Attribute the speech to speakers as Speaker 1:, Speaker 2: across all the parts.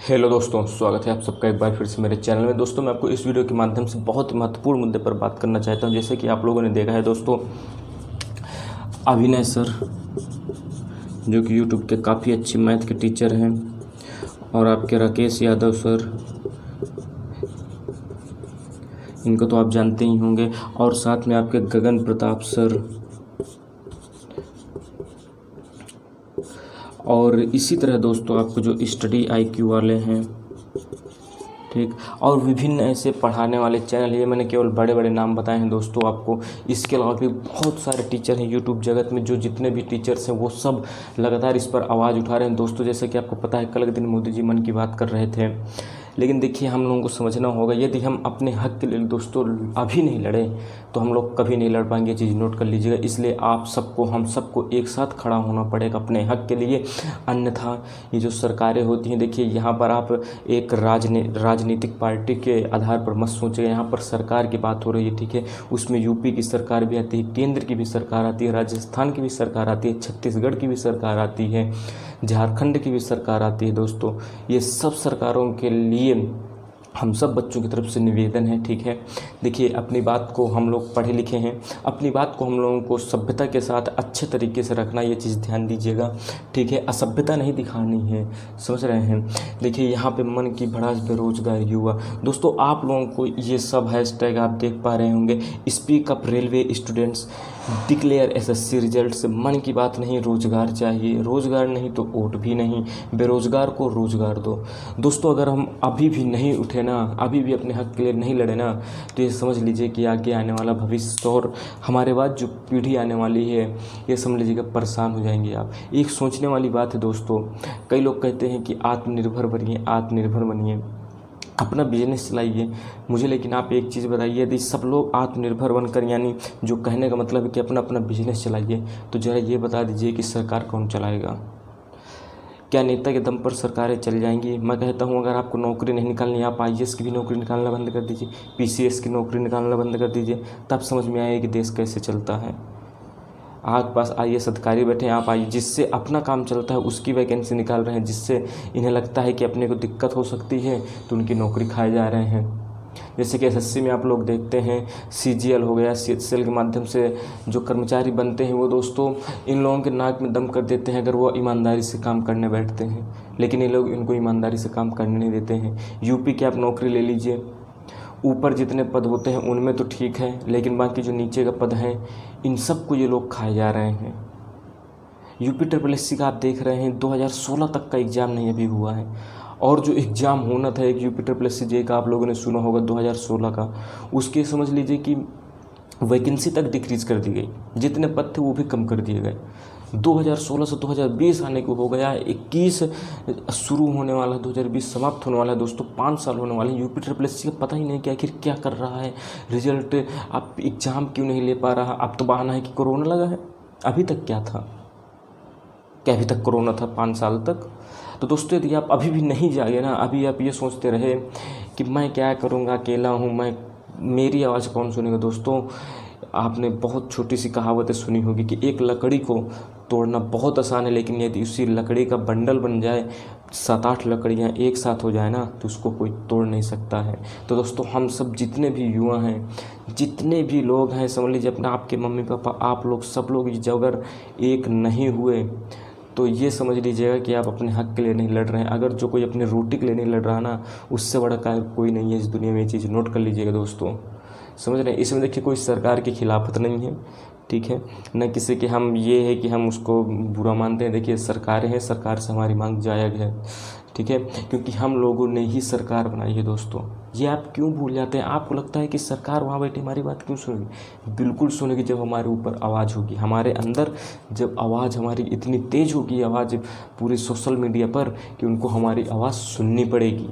Speaker 1: Hello दोस्तों, स्वागत है आप सबका एक बार फिर से मेरे चैनल में। दोस्तों, मैं आपको इस वीडियो के माध्यम से बहुत ही महत्वपूर्ण मुद्दे पर बात करना चाहता हूं। जैसे कि आप लोगों ने देखा है दोस्तों, अभिनय सर जो कि यूट्यूब के काफ़ी अच्छे मैथ के टीचर हैं, और आपके राकेश यादव सर, इनको तो आप जानते ही होंगे, और साथ में आपके गगन प्रताप सर, और इसी तरह दोस्तों आपको जो स्टडी आईक्यू वाले हैं, ठीक, और विभिन्न ऐसे पढ़ाने वाले चैनल। ये मैंने केवल बड़े बड़े नाम बताए हैं दोस्तों आपको। इसके अलावा भी बहुत सारे टीचर हैं यूट्यूब जगत में, जो जितने भी टीचर्स हैं वो सब लगातार इस पर आवाज़ उठा रहे हैं दोस्तों। जैसे कि आपको पता है, कल के दिन मोदी जी मन की बात कर रहे थे, लेकिन देखिए हम लोगों को समझना होगा, यदि हम अपने हक के लिए दोस्तों अभी नहीं लड़े तो हम लोग कभी नहीं लड़ पाएंगे। ये चीज़ नोट कर लीजिएगा। इसलिए आप सबको, हम सबको एक साथ खड़ा होना पड़ेगा अपने हक के लिए। अन्यथा ये जो सरकारें होती हैं, देखिए यहाँ पर आप एक राजनीतिक पार्टी के आधार पर मत सोचिए। यहाँ पर सरकार की बात हो रही है, ठीक है। उसमें यूपी की सरकार भी आती है, केंद्र की भी सरकार आती है, राजस्थान की भी सरकार आती है, छत्तीसगढ़ की भी सरकार आती है, झारखंड की भी सरकार आती है दोस्तों। ये सब सरकारों के लिए हम सब बच्चों की तरफ से निवेदन है, ठीक है। देखिए, अपनी बात को, हम लोग पढ़े लिखे हैं, अपनी बात को हम लोगों को सभ्यता के साथ अच्छे तरीके से रखना, ये चीज़ ध्यान दीजिएगा, ठीक है। असभ्यता नहीं दिखानी है, समझ रहे हैं। देखिए यहाँ पे मन की भड़ास बेरोजगार युवा, दोस्तों आप लोगों को ये सब हैशटैग आप देख पा रहे होंगे। Speak up railway students, declare SSC results. मन की बात नहीं, रोजगार चाहिए, रोजगार नहीं तो वोट भी नहीं, बेरोजगार को रोजगार दो। दोस्तों अगर हम अभी भी नहीं उठे ना, अभी भी अपने हक के लिए नहीं लड़े ना, तो ये समझ लीजिए कि आगे आने वाला भविष्य और हमारे बाद जो पीढ़ी आने वाली है, ये समझ लीजिएगा परेशान हो जाएंगे आप। एक सोचने वाली बात है दोस्तों, कई लोग कहते हैं कि आत्मनिर्भर बनिए, आत्मनिर्भर बनिए, अपना बिजनेस चलाइए। मुझे लेकिन आप एक चीज़ बताइए, यदि सब लोग आत्मनिर्भर बनकर, यानी जो कहने का मतलब है कि अपना अपना बिजनेस चलाइए, तो ज़रा ये बता दीजिए कि सरकार कौन चलाएगा? क्या नेता के दम पर सरकारें चल जाएंगी? मैं कहता हूँ, अगर आपको नौकरी नहीं निकालनी, आप आईएएस की भी नौकरी निकालना बंद कर दीजिए, पीसीएस की नौकरी निकालना बंद कर दीजिए, तब समझ में आएगा कि देश कैसे चलता है। आपके पास आईएएस अधिकारी बैठे हैं, आप आइए, जिससे अपना काम चलता है उसकी वैकेंसी निकाल रहे हैं, जिससे इन्हें लगता है कि अपने को दिक्कत हो सकती है तो उनकी नौकरी खाए जा रहे हैं। जैसे कि एसएससी में आप लोग देखते हैं, सीजीएल हो गया, सीएचसीएल के माध्यम से जो कर्मचारी बनते हैं वो दोस्तों इन लोगों के नाक में दम कर देते हैं अगर वो ईमानदारी से काम करने बैठते हैं, लेकिन ये लोग इनको ईमानदारी से काम करने नहीं देते हैं। यूपी की आप नौकरी ले लीजिए, ऊपर जितने पद होते हैं उनमें तो ठीक है, लेकिन बाकी जो नीचे का पद हैं, इन सब को ये लोग खाए जा रहे हैं। यूपी SSSC का आप देख रहे हैं, 2016 तक का एग्ज़ाम नहीं अभी हुआ है, और जो एग्ज़ाम होना था एक यूपी SSSC जे का, आप लोगों ने सुना होगा 2016 का, उसके समझ लीजिए कि वैकेंसी तक डिक्रीज़ कर दी गई, जितने पद थे वो भी कम कर दिए गए। 2016 से 2020 आने को हो गया, 21 शुरू होने वाला, 2020 समाप्त होने वाला है दोस्तों, 5 साल होने वाले हैं। यूपी SSSC का पता ही नहीं कि आखिर क्या कर रहा है, रिजल्ट आप एग्ज़ाम क्यों नहीं ले पा रहा। अब तो बहाना है कि कोरोना लगा है, अभी तक क्या था, क्या अभी तक कोरोना था 5 साल तक? तो दोस्तों यदि आप अभी भी नहीं जागे ना, अभी आप ये सोचते रहे कि मैं क्या करूँगा, अकेला हूँ, मेरी आवाज़ कौन सुनेगा। दोस्तों आपने बहुत छोटी सी कहावतें सुनी होगी कि एक लकड़ी को तोड़ना बहुत आसान है, लेकिन यदि उसी लकड़ी का बंडल बन जाए, 7-8 लकड़ियाँ एक साथ हो जाए ना, तो उसको कोई तोड़ नहीं सकता है। तो दोस्तों हम सब जितने भी युवा हैं, जितने भी लोग हैं, समझ लीजिए अपना, आपके मम्मी पापा, आप लोग, सब लोग जब अगर एक नहीं हुए तो ये समझ लीजिएगा कि आप अपने हक के लिए नहीं लड़ रहे हैं। अगर जो कोई अपनी रोटी के लिए नहीं लड़ रहा ना, उससे बड़ा कोई नहीं है इस दुनिया में। ये चीज़ नोट कर लीजिएगा दोस्तों, समझ रहे हैं। इसमें देखिए कोई सरकार की खिलाफत नहीं है, ठीक है, न किसी के हम ये है कि हम उसको बुरा मानते हैं। देखिए सरकारें हैं, सरकार से हमारी मांग जायज़ है, ठीक है, क्योंकि हम लोगों ने ही सरकार बनाई है दोस्तों। ये आप क्यों भूल जाते हैं? आपको लगता है कि सरकार वहाँ बैठी हमारी बात क्यों सुनेगी? बिल्कुल सुनेगी, जब हमारे ऊपर आवाज़ होगी, हमारे अंदर जब आवाज़ हमारी इतनी तेज़ होगी, आवाज़ पूरे सोशल मीडिया पर, कि उनको हमारी आवाज़ सुननी पड़ेगी।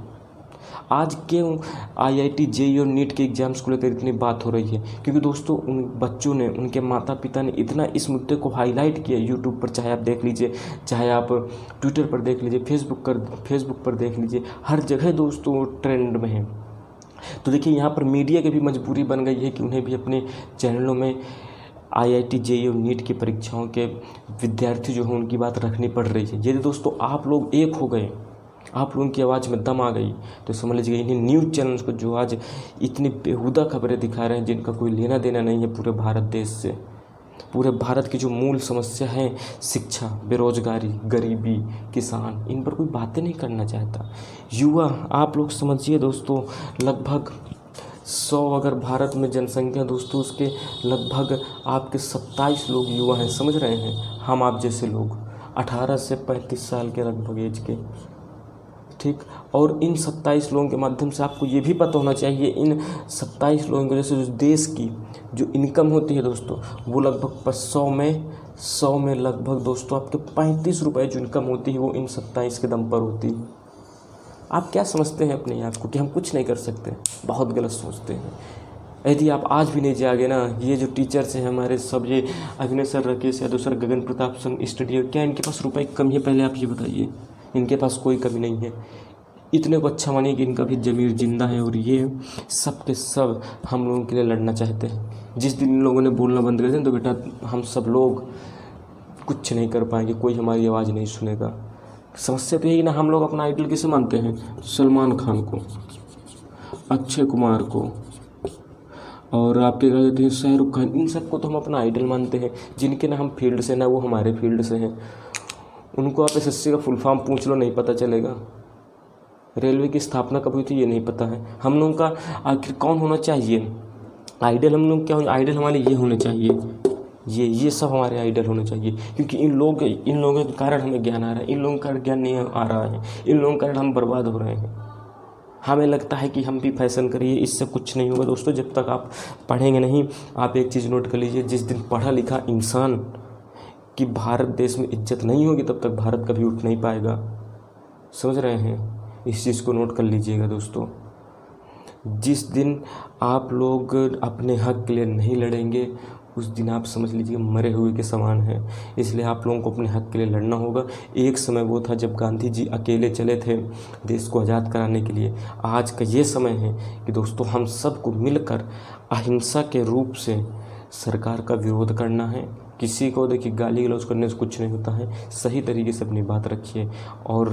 Speaker 1: आज क्यों आईआईटी जेईई और नीट के एग्ज़ाम्स को लेकर इतनी बात हो रही है? क्योंकि दोस्तों उन बच्चों ने, उनके माता पिता ने इतना इस मुद्दे को हाईलाइट किया यूट्यूब पर, चाहे आप देख लीजिए, चाहे आप ट्विटर पर देख लीजिए, फेसबुक पर देख लीजिए, हर जगह दोस्तों ट्रेंड में है। तो देखिए यहाँ पर मीडिया की भी मजबूरी बन गई है कि उन्हें भी अपने चैनलों में आईआईटी जेईई और नीट की परीक्षाओं के विद्यार्थी जो हैं उनकी बात रखनी पड़ रही है। यदि दोस्तों आप लोग एक हो गए, आप लोगों की आवाज़ में दम आ गई तो समझ लीजिए इन्हीं न्यूज़ चैनल्स को जो आज इतनी बेहुदा खबरें दिखा रहे हैं, जिनका कोई लेना देना नहीं है पूरे भारत देश से। पूरे भारत की जो मूल समस्या है, शिक्षा, बेरोजगारी, गरीबी, किसान, इन पर कोई बातें नहीं करना चाहता। युवा, आप लोग समझिए दोस्तों, लगभग 100 अगर भारत में जनसंख्या दोस्तों, उसके लगभग आपके 27 लोग युवा हैं, समझ रहे हैं। हम आप जैसे लोग 18 से 35 साल के लगभग एज के, ठीक। और इन 27 लोगों के माध्यम से आपको ये भी पता होना चाहिए, इन 27 लोगों की वजह से जो देश की जो इनकम होती है दोस्तों, वो लगभग 100 में लगभग दोस्तों आपके 35 रुपये जो इनकम होती है वो इन 27 के दम पर होती है। आप क्या समझते हैं अपने आप को कि हम कुछ नहीं कर सकते? बहुत गलत सोचते हैं। यदि आप आज भी नहीं जागे ना, ये जो टीचर्स हैं हमारे सब, ये अभिनय सर, राकेश यादव सर, गगन प्रताप सिंह स्टूडियो, क्या इनके पास रुपए की कमी है? पहले आप ये बताइए। इनके पास कोई कमी नहीं है। इतने को अच्छा मानिए कि इनका भी ज़मीर जिंदा है, और ये सब के सब हम लोगों के लिए लड़ना चाहते हैं। जिस दिन इन लोगों ने बोलना बंद कर दिया तो बेटा हम सब लोग कुछ नहीं कर पाएंगे, कोई हमारी आवाज़ नहीं सुनेगा। समस्या तो यही ना, हम लोग अपना आइडल किसे मानते हैं? सलमान खान को, अक्षय कुमार को, और आपके क्या कहते हैं शाहरुख खान, इन सबको तो हम अपना आइडल मानते हैं, जिनके ना हम फील्ड से ना वो हमारे फील्ड से हैं। उनको आप एसएससी का फुल फॉर्म पूछ लो, नहीं पता चलेगा। रेलवे की स्थापना कब हुई थी ये नहीं पता है। हम लोगों का आखिर कौन होना चाहिए आइडल? हम लोग क्या आइडल हमारे ये होने चाहिए, ये सब हमारे आइडल होने चाहिए, क्योंकि इन लोगों के कारण हमें ज्ञान आ रहा है। इन लोगों का ज्ञान नहीं आ रहा है, इन लोगों के कारण हम बर्बाद हो रहे हैं। हमें लगता है कि हम भी फैशन करिए, इससे कुछ नहीं होगा दोस्तों जब तक आप पढ़ेंगे नहीं। आप एक चीज़ नोट कर लीजिए, जिस दिन पढ़ा लिखा इंसान की भारत देश में इज्जत नहीं होगी तब तक भारत कभी उठ नहीं पाएगा। समझ रहे हैं? इस चीज़ को नोट कर लीजिएगा दोस्तों। जिस दिन आप लोग अपने हक के लिए नहीं लड़ेंगे उस दिन आप समझ लीजिए मरे हुए के समान है। इसलिए आप लोगों को अपने हक के लिए लड़ना होगा। एक समय वो था जब गांधी जी अकेले चले थे देश को आज़ाद कराने के लिए। आज का ये समय है कि दोस्तों हम सबको मिलकर अहिंसा के रूप से सरकार का विरोध करना है। किसी को देखिए गाली गलौज करने से कुछ नहीं होता है। सही तरीके से अपनी बात रखिए। और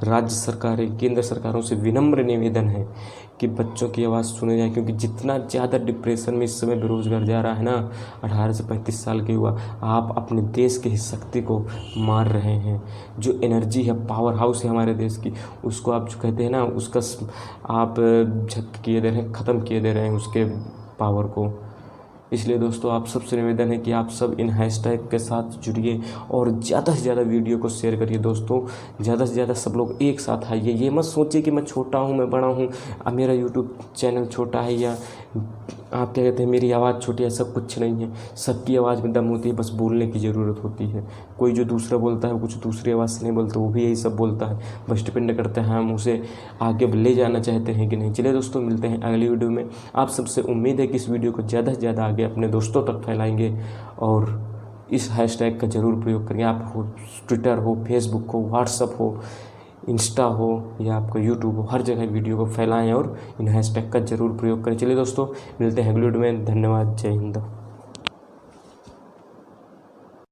Speaker 1: राज्य सरकारें, केंद्र सरकारों से विनम्र निवेदन है कि बच्चों की आवाज़ सुने जाए, क्योंकि जितना ज़्यादा डिप्रेशन में इस समय बेरोजगार जा रहा है ना 18 से 35 साल के युवा, आप अपने देश की शक्ति को मार रहे हैं। जो एनर्जी है, पावर हाउस है हमारे देश की, उसको आप जो कहते हैं ना, उसका आप झक किए दे रहे हैं, ख़त्म किए दे रहे हैं उसके पावर को। इसलिए दोस्तों आप सबसे निवेदन है कि आप सब इन हैशटैग के साथ जुड़िए और ज़्यादा से ज़्यादा वीडियो को शेयर करिए दोस्तों। ज़्यादा से ज़्यादा सब लोग एक साथ आइए। ये मत सोचिए कि मैं छोटा हूँ, मैं बड़ा हूँ, अब मेरा यूट्यूब चैनल छोटा है या आप क्या कहते हैं मेरी आवाज़ छोटी है, सब कुछ नहीं है। सबकी आवाज़ में दम होती है, बस बोलने की ज़रूरत होती है। कोई जो दूसरा बोलता है वो कुछ दूसरी आवाज़ से नहीं बोलता, वो भी यही सब बोलता है। बस डिपेंड करता है हम उसे आगे ले जाना चाहते हैं कि नहीं। चलिए दोस्तों, मिलते हैं अगली वीडियो में। आप सबसे उम्मीद है कि इस वीडियो को ज़्यादा से ज़्यादा आगे अपने दोस्तों तक फैलाएंगे और इस हैशटैग का ज़रूर प्रयोग करेंगे। आप हो ट्विटर हो, फेसबुक हो, व्हाट्सअप हो, इंस्टा हो या आपका यूट्यूब हो, हर जगह वीडियो को फैलाएं और इन हैशटैग का ज़रूर प्रयोग करें। चलिए दोस्तों, मिलते हैं अगली वीडियो में। धन्यवाद। जय हिंद।